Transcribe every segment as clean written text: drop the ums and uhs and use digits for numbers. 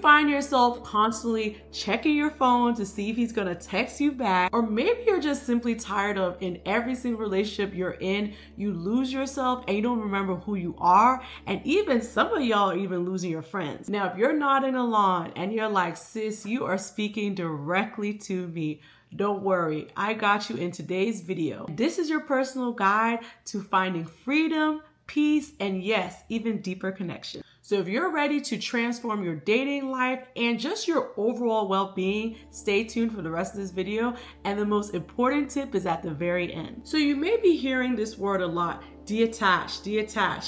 find yourself constantly checking your phone to see if he's gonna text you back, or maybe you're just simply tired of in every single relationship you're in, you lose yourself and you don't remember who you are, and even some of y'all are even losing your friends. Now, if you're nodding along and you're like, sis, you are speaking directly to me, don't worry, I got you in today's video. This is your personal guide to finding freedom, peace, and yes, even deeper connection. So if you're ready to transform your dating life and just your overall well-being, stay tuned for the rest of this video. And the most important tip is at the very end. So you may be hearing this word a lot, detach.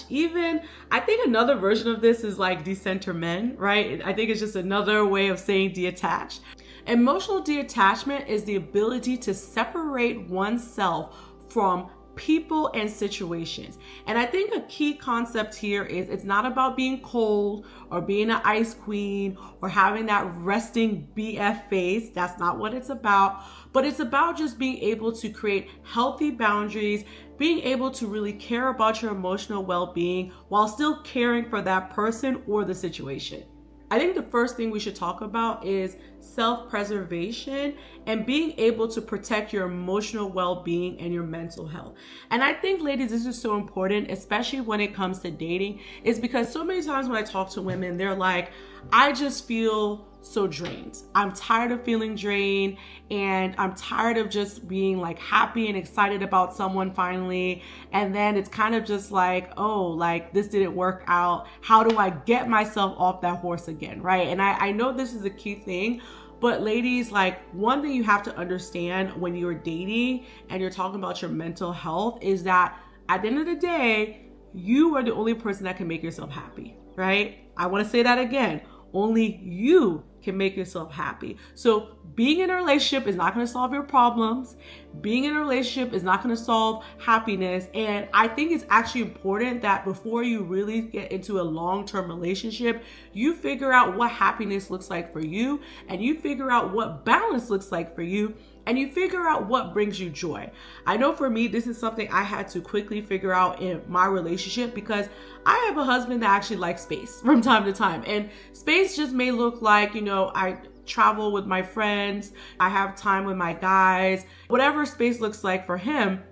Even, I think another version of this is like decenter men, right? I think it's just another way of saying detach. Emotional detachment is the ability to separate oneself from people and situations. And I think a key concept here is it's not about being cold or being an ice queen or having that resting BF face. That's not what it's about. But it's about just being able to create healthy boundaries, being able to really care about your emotional well-being while still caring for that person or the situation. I think the first thing we should talk about is self-preservation and being able to protect your emotional well-being and your mental health. And I think, ladies, this is so important, especially when it comes to dating, is because so many times when I talk to women, they're like, I just feel so drained. I'm tired of feeling drained, and I'm tired of just being like happy and excited about someone finally. And then it's kind of just like, oh, like this didn't work out. How do I get myself off that horse again, right? And I know this is a key thing, but ladies, like one thing you have to understand when you're dating and you're talking about your mental health is that at the end of the day, you are the only person that can make yourself happy, right? I want to say that again. Only you can make yourself happy. So being in a relationship is not going to solve your problems. Being in a relationship is not going to solve happiness. And I think it's actually important that before you really get into a long-term relationship, you figure out what happiness looks like for you, and you figure out what balance looks like for you, and you figure out what brings you joy. I know for me, this is something I had to quickly figure out in my relationship because I have a husband that actually likes space from time to time. And space just may look like, I travel with my friends, I have time with my guys, whatever space looks like for him.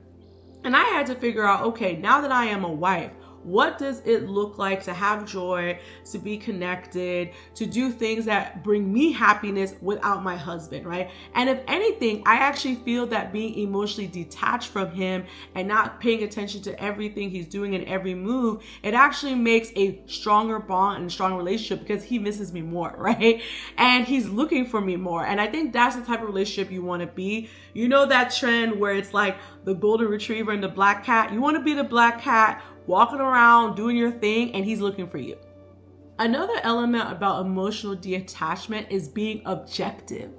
And I had to figure out, okay, now that I am a wife, what does it look like to have joy, to be connected, to do things that bring me happiness without my husband, right? And if anything, I actually feel that being emotionally detached from him and not paying attention to everything he's doing and every move, it actually makes a stronger bond and stronger relationship because he misses me more, right? And he's looking for me more. And I think that's the type of relationship you want to be. You know that trend where it's like the golden retriever and the black cat? You want to be the black cat walking around doing your thing, and he's looking for you. Another element about emotional detachment is being objective.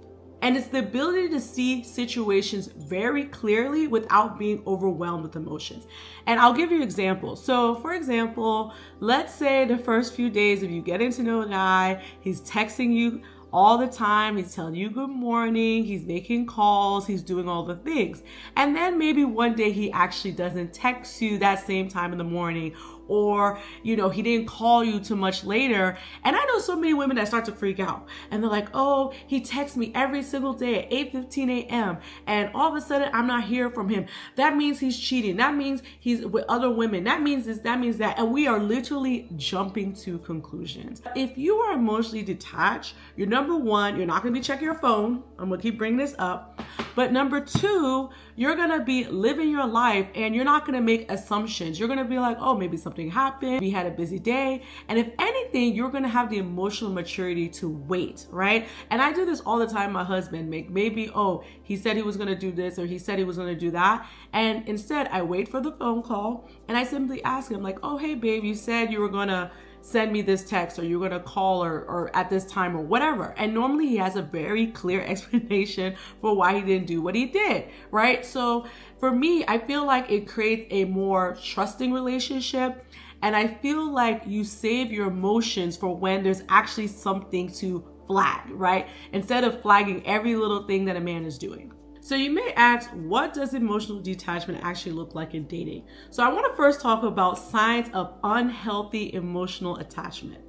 And it's the ability to see situations very clearly without being overwhelmed with emotions. And I'll give you examples. So for example, let's say the first few days of you getting to know a guy, he's texting you all the time, he's telling you good morning, he's making calls, he's doing all the things. And then maybe one day he actually doesn't text you that same time in the morning, or he didn't call you too much later. And I know so many women that start to freak out and they're like, oh, he texts me every single day at 8:15 a.m. and all of a sudden I'm not hearing from him. That means he's cheating. That means he's with other women. That means this, that means that. And we are literally jumping to conclusions. If you are emotionally detached, you're number one, you're not going to be checking your phone. I'm going to keep bringing this up. But number two, you're going to be living your life and you're not going to make assumptions. You're going to be like, oh, maybe something happened. We had a busy day. And if anything, you're going to have the emotional maturity to wait, right? And I do this all the time. My husband, maybe, oh, he said he was going to do this or he said he was going to do that. And instead, I wait for the phone call and I simply ask him like, oh, hey, babe, you said you were going to send me this text, or you're going to call or at this time or whatever. And normally he has a very clear explanation for why he didn't do what he did, right? So for me, I feel like it creates a more trusting relationship. And I feel like you save your emotions for when there's actually something to flag, right? Instead of flagging every little thing that a man is doing. So you may ask, what does emotional detachment actually look like in dating? So I want to first talk about signs of unhealthy emotional attachment.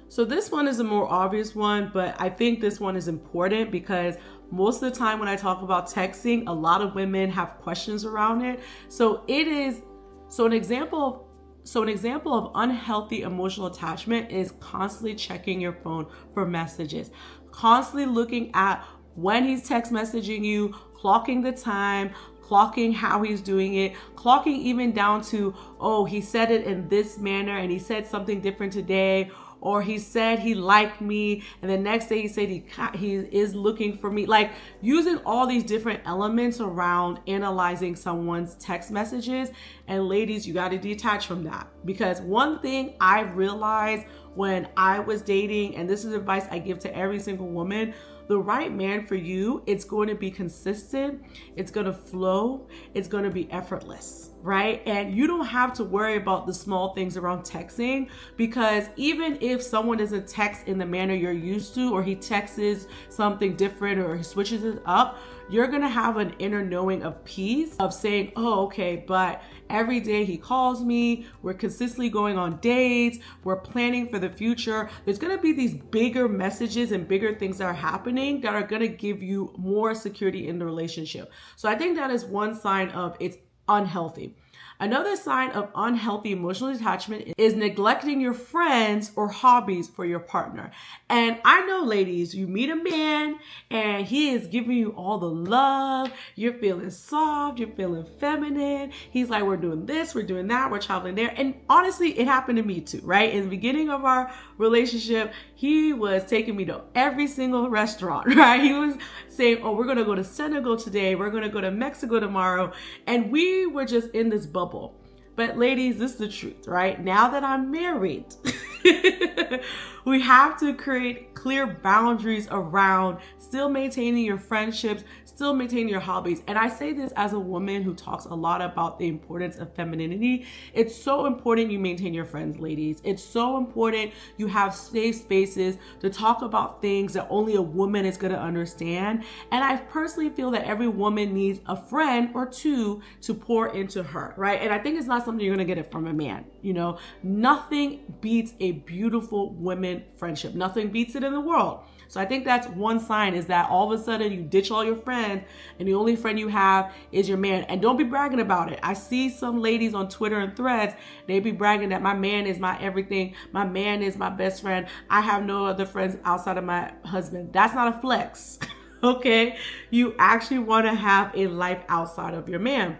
So this one is a more obvious one, but I think this one is important because most of the time when I talk about texting, a lot of women have questions around it. An example of unhealthy emotional attachment is constantly checking your phone for messages, constantly looking at when he's text messaging you, clocking the time, clocking how he's doing it, clocking even down to, oh, he said it in this manner and he said something different today, or he said he liked me and the next day he said he is looking for me. Like, using all these different elements around analyzing someone's text messages. And ladies, you got to detach from that, because one thing I realized when I was dating, and this is advice I give to every single woman, the right man for you, it's going to be consistent, it's going to flow, it's going to be effortless, right? And you don't have to worry about the small things around texting, because even if someone doesn't text in the manner you're used to, or he texts something different, or he switches it up, you're going to have an inner knowing of peace of saying, oh, okay, but every day he calls me, we're consistently going on dates, we're planning for the future. There's going to be these bigger messages and bigger things that are happening that are going to give you more security in the relationship. So I think that is one sign of it's unhealthy. Another sign of unhealthy emotional attachment is neglecting your friends or hobbies for your partner. And I know, ladies, you meet a man and he is giving you all the love. You're feeling soft, you're feeling feminine. He's like, we're doing this, we're doing that, we're traveling there. And honestly, it happened to me too, right? In the beginning of our relationship, he was taking me to every single restaurant, right? He was saying, oh, we're going to go to Senegal today, we're going to go to Mexico tomorrow. And we were just in this bubble. But ladies, this is the truth, right? Now that I'm married, we have to create clear boundaries around still maintaining your friendships, still maintaining your hobbies. And I say this as a woman who talks a lot about the importance of femininity. It's so important you maintain your friends, ladies. It's so important you have safe spaces to talk about things that only a woman is going to understand. And I personally feel that every woman needs a friend or two to pour into her, right? And I think it's not something you're going to get it from a man. You know, nothing beats a beautiful women friendship. Nothing beats it in the world. So I think that's one sign, is that all of a sudden you ditch all your friends and the only friend you have is your man. And don't be bragging about it. I see some ladies on Twitter and Threads, they be bragging that my man is my everything. My man is my best friend. I have no other friends outside of my husband. That's not a flex, okay? You actually want to have a life outside of your man.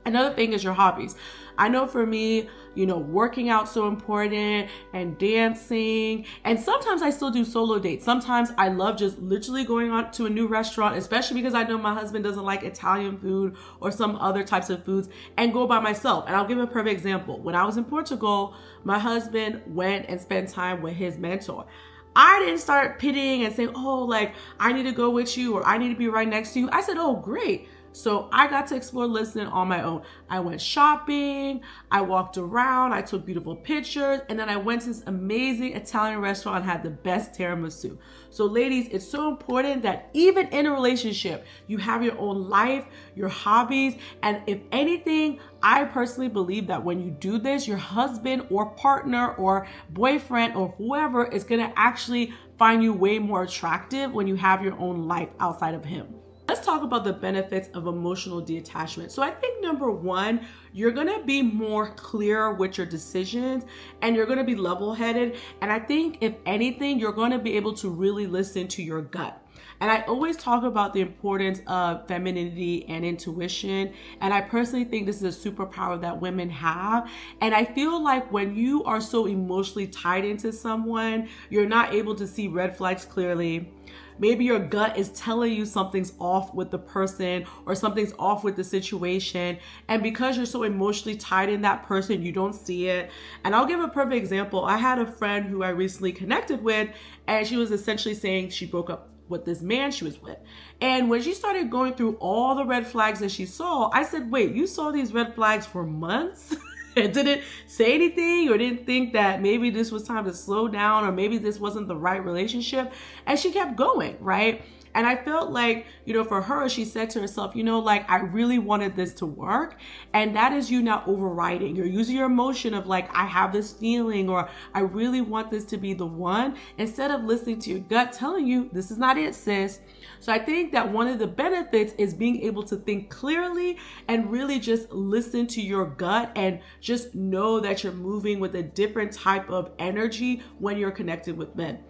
Another thing is your hobbies. I know for me, you know, working out so important, and dancing, and sometimes I still do solo dates. Sometimes I love just literally going out to a new restaurant, especially because I know my husband doesn't like Italian food or some other types of foods, and go by myself. And I'll give a perfect example. When I was in Portugal, my husband went and spent time with his mentor. I didn't start pitying and saying, oh, like, I need to go with you, or I need to be right next to you. I said, oh, great. So I got to explore listening on my own. I went shopping, I walked around, I took beautiful pictures, and then I went to this amazing Italian restaurant and had the best tiramisu. So ladies, it's so important that even in a relationship, you have your own life, your hobbies, and if anything, I personally believe that when you do this, your husband or partner or boyfriend or whoever is gonna actually find you way more attractive when you have your own life outside of him. Let's talk about the benefits of emotional detachment. So I think number one, you're gonna be more clear with your decisions, and you're gonna be level-headed. And I think if anything, you're gonna be able to really listen to your gut. And I always talk about the importance of femininity and intuition. And I personally think this is a superpower that women have. And I feel like when you are so emotionally tied into someone, you're not able to see red flags clearly. Maybe your gut is telling you something's off with the person or something's off with the situation. And because you're so emotionally tied in that person, you don't see it. And I'll give a perfect example. I had a friend who I recently connected with, and she was essentially saying she broke up with this man she was with. And when she started going through all the red flags that she saw, I said, wait, you saw these red flags for months? And didn't say anything, or didn't think that maybe this was time to slow down, or maybe this wasn't the right relationship? And she kept going, right? And I felt like, for her, she said to herself, like, I really wanted this to work. And that is you not overriding. You're using your emotion of like, I have this feeling, or I really want this to be the one, instead of listening to your gut telling you, this is not it, sis. So I think that one of the benefits is being able to think clearly and really just listen to your gut and just know that you're moving with a different type of energy when you're connected with men.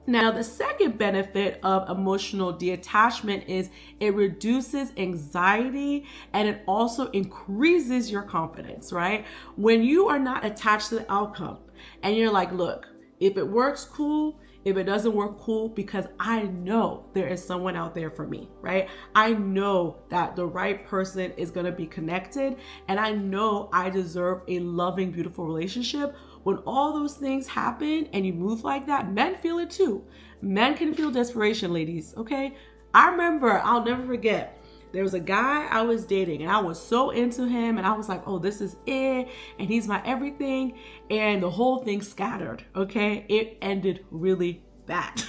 Now, the second benefit of emotional detachment is it reduces anxiety and it also increases your confidence, right? When you are not attached to the outcome and you're like, look, if it works, cool. If it doesn't work, cool, because I know there is someone out there for me, right? I know that the right person is going to be connected, and I know I deserve a loving, beautiful relationship. When all those things happen and you move like that, men feel it too. Men can feel desperation, ladies, okay? I remember, I'll never forget, there was a guy I was dating and I was so into him and I was like, oh, this is it. And he's my everything. And the whole thing scattered, okay? It ended really bad.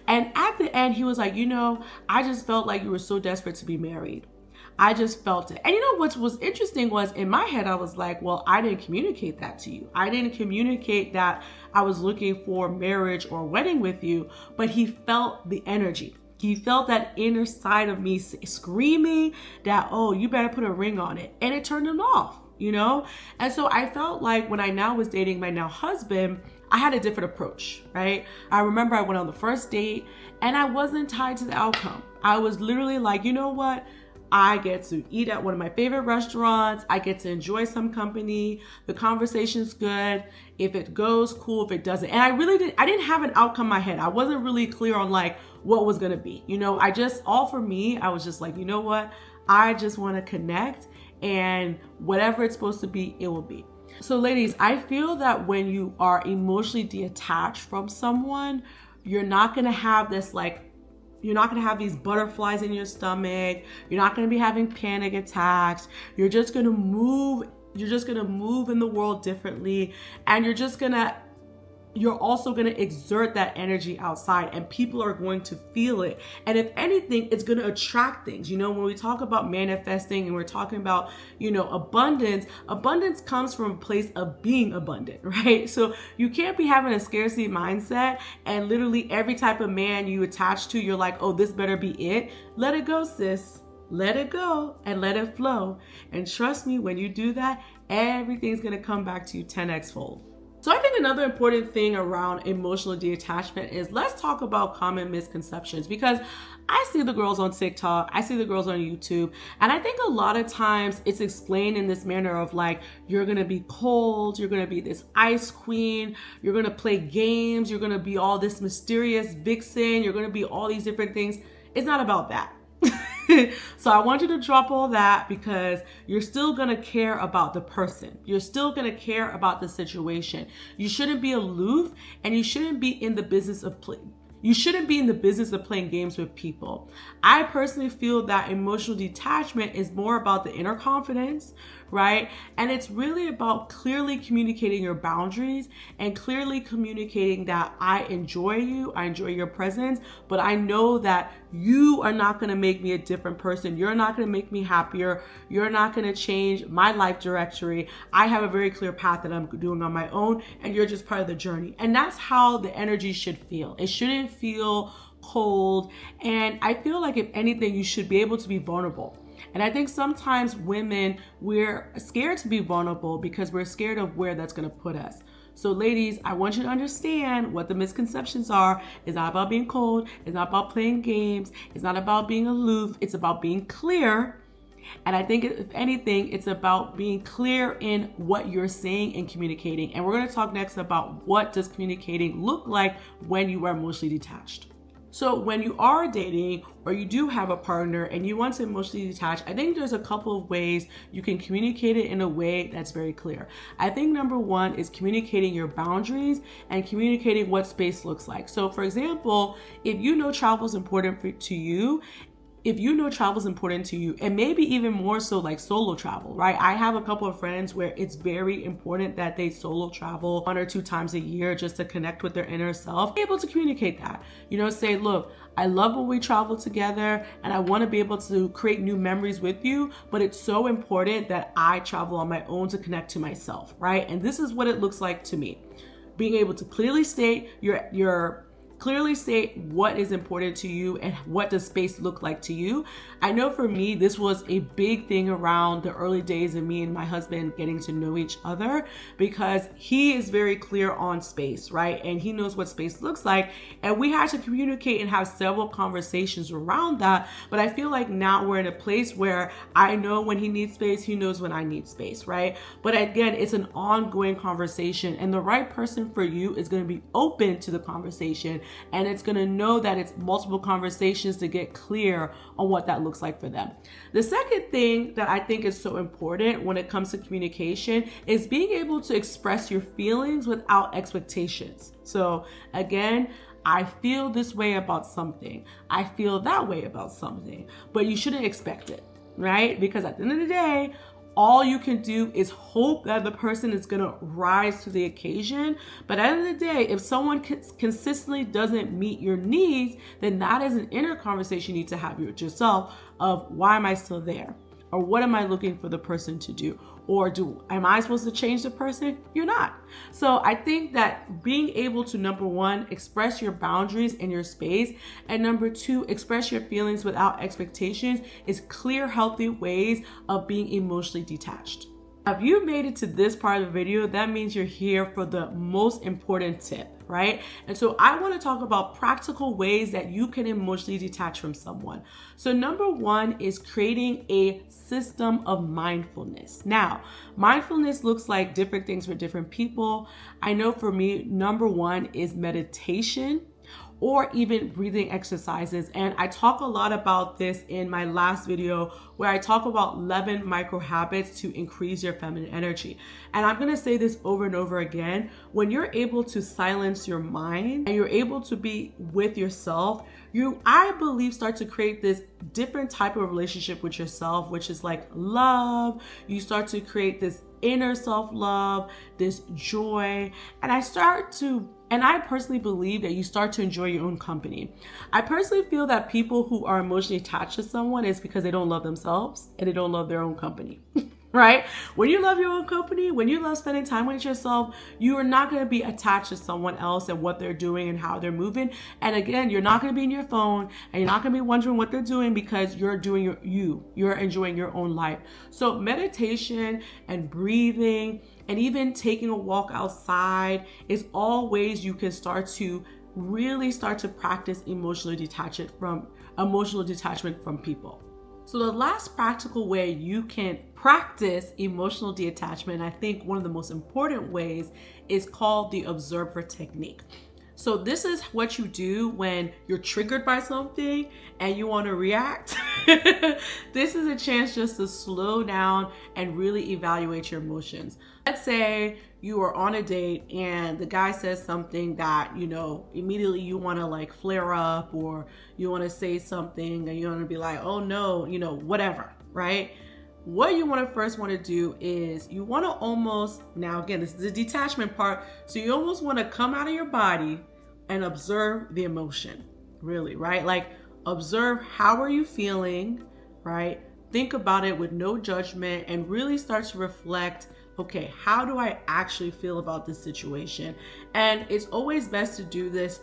And at the end, he was like, I just felt like you were so desperate to be married. I just felt it. And what was interesting was in my head, I was like, well, I didn't communicate that to you. I didn't communicate that I was looking for marriage or wedding with you, but he felt the energy. He felt that inner side of me screaming that, oh, you better put a ring on it. And it turned him off, And so I felt like when I now was dating my now husband, I had a different approach, right? I remember I went on the first date and I wasn't tied to the outcome. I was literally like, you know what? I get to eat at one of my favorite restaurants. I get to enjoy some company. The conversation's good. If it goes, cool. If it doesn't. And I didn't have an outcome in my head. I wasn't really clear on like what was going to be. All for me, I was just like, you know what? I just want to connect, and whatever it's supposed to be, it will be. So ladies, I feel that when you are emotionally detached from someone, you're not going to have this you're not going to have these butterflies in your stomach. You're not going to be having panic attacks. You're just going to move. You're just going to move in the world differently. And you're also going to exert that energy outside, and people are going to feel it. And if anything, it's going to attract things. When we talk about manifesting and we're talking about, abundance comes from a place of being abundant, right? So you can't be having a scarcity mindset and literally every type of man you attach to, you're like, oh, this better be it. Let it go, sis. Let it go and let it flow. And trust me, when you do that, everything's going to come back to you 10x fold. So I think another important thing around emotional detachment is let's talk about common misconceptions, because I see the girls on TikTok, I see the girls on YouTube, and I think a lot of times it's explained in this manner of like, you're going to be cold, you're going to be this ice queen, you're going to play games, you're going to be all this mysterious vixen, you're going to be all these different things. It's not about that. So I want you to drop all that, because you're still going to care about the person. You're still going to care about the situation. You shouldn't be aloof, and you shouldn't be in the business of playing games with people. I personally feel that emotional detachment is more about the inner confidence, right? And it's really about clearly communicating your boundaries and clearly communicating that I enjoy you, I enjoy your presence, but I know that you are not going to make me a different person. You're not going to make me happier. You're not going to change my life trajectory. I have a very clear path that I'm doing on my own, and you're just part of the journey. And that's how the energy should feel. It shouldn't feel cold. And I feel like if anything, you should be able to be vulnerable. And I think sometimes women, we're scared to be vulnerable because we're scared of where that's going to put us. So ladies, I want you to understand what the misconceptions are. It's not about being cold. It's not about playing games. It's not about being aloof. It's about being clear. And I think if anything, it's about being clear in what you're saying and communicating. And we're going to talk next about what does communicating look like when you are emotionally detached. So when you are dating or you do have a partner and you want to emotionally detach, I think there's a couple of ways you can communicate it in a way that's very clear. I think number one is communicating your boundaries and communicating what space looks like. So for example, if you know travel is important to you, if you know travel is important to you, and maybe even more so like solo travel, right? I have a couple of friends where it's very important that they solo travel 1 or 2 times a year just to connect with their inner self. Be able to communicate that, say, look, I love when we travel together and I want to be able to create new memories with you, but it's so important that I travel on my own to connect to myself, right? And this is what it looks like to me. Being able to clearly state clearly state what is important to you and what does space look like to you. I know for me, this was a big thing around the early days of me and my husband getting to know each other, because he is very clear on space, right? And he knows what space looks like. And we had to communicate and have several conversations around that. But I feel like now we're in a place where I know when he needs space, he knows when I need space, right? But again, it's an ongoing conversation, and the right person for you is going to be open to the conversation. And it's going to know that it's multiple conversations to get clear on what that looks like for them. The second thing that I think is so important when it comes to communication is being able to express your feelings without expectations. So again, I feel this way about something. I feel that way about something, but you shouldn't expect it, right? Because at the end of the day, all you can do is hope that the person is going to rise to the occasion. But at the end of the day, if someone consistently doesn't meet your needs, then that is an inner conversation you need to have with yourself of, why am I still there? Or what am I looking for the person to do? Or am I supposed to change the person? You're not. So I think that being able to, number one, express your boundaries in your space, and number two, express your feelings without expectations is clear, healthy ways of being emotionally detached. If you made it to this part of the video, that means you're here for the most important tip, right? And so I want to talk about practical ways that you can emotionally detach from someone. So number one is creating a system of mindfulness. Now, mindfulness looks like different things for different people. I know for me, number one is meditation, or even breathing exercises. And I talk a lot about this in my last video where I talk about 11 micro habits to increase your feminine energy. And I'm gonna say this over and over again. When you're able to silence your mind and you're able to be with yourself, I believe, start to create this different type of relationship with yourself, which is like love. You start to create this inner self-love, this joy. And I personally believe that you start to enjoy your own company. I personally feel that people who are emotionally attached to someone is because they don't love themselves and they don't love their own company. Right? When you love your own company, when you love spending time with yourself, you are not going to be attached to someone else and what they're doing and how they're moving. And again, you're not going to be in your phone and you're not going to be wondering what they're doing, because you're doing you're enjoying your own life. So meditation and breathing and even taking a walk outside is all ways you can really start to practice emotional detachment from people. So the last practical way you can practice emotional detachment, I think one of the most important ways, is called the observer technique. So this is what you do when you're triggered by something and you want to react. This is a chance just to slow down and really evaluate your emotions. Let's say you are on a date and the guy says something that, immediately you want to like flare up, or you want to say something and you want to be like, oh no, whatever, right? What you want to do is you want to almost, now again, this is the detachment part. So you almost want to come out of your body and observe the emotion, really, right? Like observe, how are you feeling, right? Think about it with no judgment and really start to reflect, okay, how do I actually feel about this situation? And it's always best to do this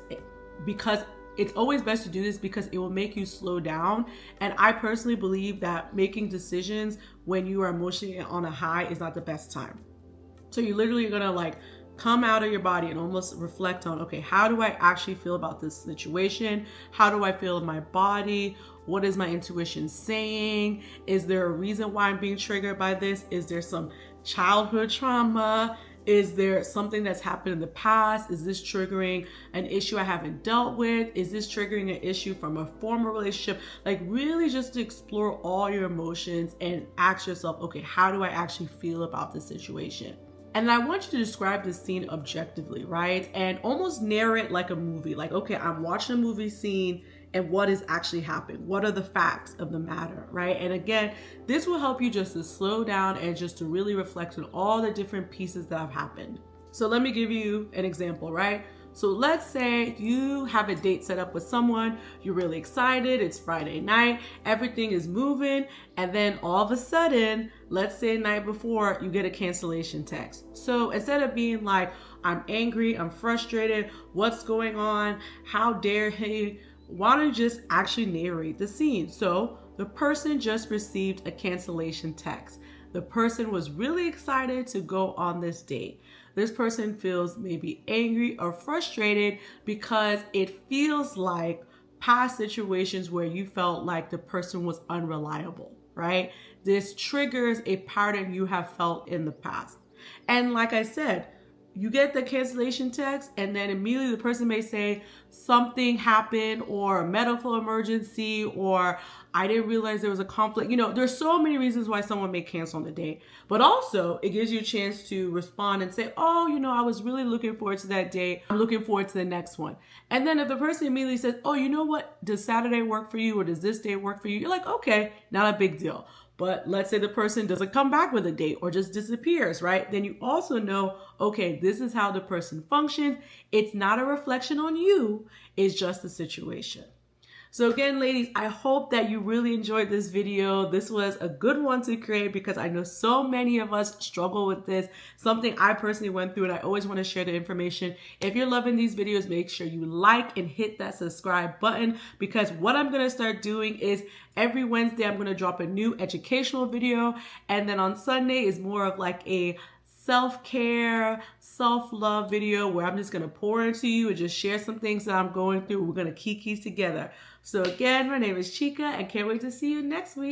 because it will make you slow down. And I personally believe that making decisions when you are emotionally on a high is not the best time. So you literally are gonna like come out of your body and almost reflect on, okay, how do I actually feel about this situation? How do I feel in my body? What is my intuition saying? Is there a reason why I'm being triggered by this? Is there some childhood trauma? Is there something that's happened in the past? Is this triggering an issue I haven't dealt with? Is this triggering an issue from a former relationship? Like really just to explore all your emotions and ask yourself, okay, how do I actually feel about this situation? And I want you to describe the scene objectively, right? And almost narrate like a movie. Like, okay, I'm watching a movie scene and what is actually happening. What are the facts of the matter, right? And again, this will help you just to slow down and just to really reflect on all the different pieces that have happened. So let me give you an example, right? So let's say you have a date set up with someone, you're really excited, it's Friday night, everything is moving, and then all of a sudden, let's say the night before, you get a cancellation text. So instead of being like, I'm angry, I'm frustrated, what's going on, how dare he, why don't you just actually narrate the scene? So the person just received a cancellation text. The person was really excited to go on this date. This person feels maybe angry or frustrated because it feels like past situations where you felt like the person was unreliable, right? This triggers a pattern you have felt in the past. And like I said, you get the cancellation text and then immediately the person may say something happened or a medical emergency or I didn't realize there was a conflict. You know, there's so many reasons why someone may cancel on the date, but also it gives you a chance to respond and say, oh, you know, I was really looking forward to that date. I'm looking forward to the next one. And then if the person immediately says, oh, you know what? Does Saturday work for you or does this day work for you? You're like, okay, not a big deal. But let's say the person doesn't come back with a date or just disappears, right? Then you also know, okay, this is how the person functions. It's not a reflection on you. It's just the situation. So again, ladies, I hope that you really enjoyed this video. This was a good one to create because I know so many of us struggle with this, something I personally went through, and I always want to share the information. If you're loving these videos, make sure you like and hit that subscribe button because what I'm going to start doing is every Wednesday, I'm going to drop a new educational video. And then on Sunday is more of like a self-care, self-love video where I'm just going to pour into you and just share some things that I'm going through. We're going to kiki together. So again, my name is Chica and can't wait to see you next week.